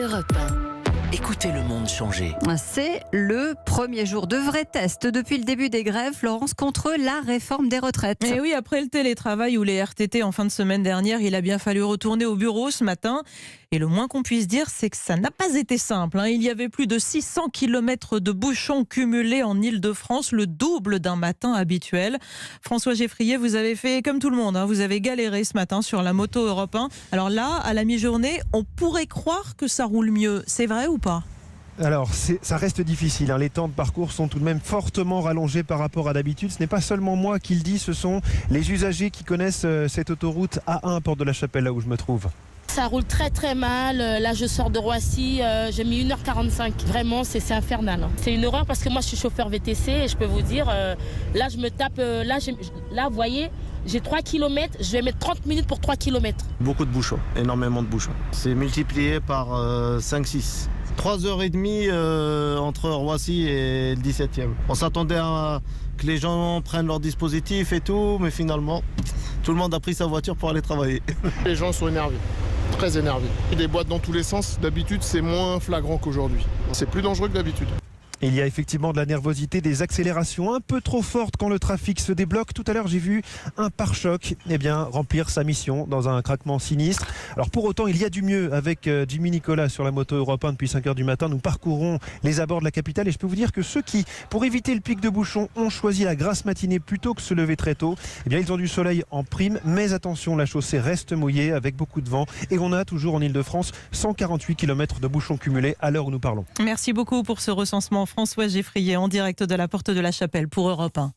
Europe 1. Écoutez le monde changer. C'est le premier jour de vrai test depuis le début des grèves, Florence, contre la réforme des retraites. Et oui, après le télétravail ou les RTT en fin de semaine dernière, il a bien fallu retourner au bureau ce matin. Et le moins qu'on puisse dire, c'est que ça n'a pas été simple. Il y avait plus de 600 km de bouchons cumulés en Île-de-France, le double d'un matin habituel. François Geffrier, vous avez fait comme tout le monde. Vous avez galéré ce matin sur la moto Europe 1. Alors là, à la mi-journée, on pourrait croire que ça roule mieux. C'est vrai ou pas ? Alors, ça reste difficile. Les temps de parcours sont tout de même fortement rallongés par rapport à d'habitude. Ce n'est pas seulement moi qui le dis, ce sont les usagers qui connaissent cette autoroute A1 Porte de la Chapelle, là où je me trouve. Ça roule très très mal. Là, je sors de Roissy. J'ai mis 1h45. Vraiment, c'est infernal. C'est une horreur parce que moi, je suis chauffeur VTC et je peux vous dire, là, je me tape. Là, vous voyez, j'ai 3 km. Je vais mettre 30 minutes pour 3 km. Beaucoup de bouchons, énormément de bouchons. C'est multiplié par 5-6. 3h30 entre Roissy et le 17e. On s'attendait à que les gens prennent leur dispositif et tout, mais finalement, tout le monde a pris sa voiture pour aller travailler. Les gens sont énervés, très énervés. Il y a des boîtes dans tous les sens. D'habitude, c'est moins flagrant qu'aujourd'hui. C'est plus dangereux que d'habitude. Il y a effectivement de la nervosité, des accélérations un peu trop fortes quand le trafic se débloque. Tout à l'heure, j'ai vu un pare-choc remplir sa mission dans un craquement sinistre. Alors pour autant, il y a du mieux. Avec Jimmy Nicolas sur la moto Europe 1 depuis 5h du matin, nous parcourons les abords de la capitale et je peux vous dire que ceux qui, pour éviter le pic de bouchons, ont choisi la grasse matinée plutôt que se lever très tôt, ils ont du soleil en prime. Mais attention, la chaussée reste mouillée avec beaucoup de vent et on a toujours en Île-de-France 148 km de bouchons cumulés à l'heure où nous parlons. Merci beaucoup pour ce recensement. François Geffrier en direct de la Porte de la Chapelle pour Europe 1.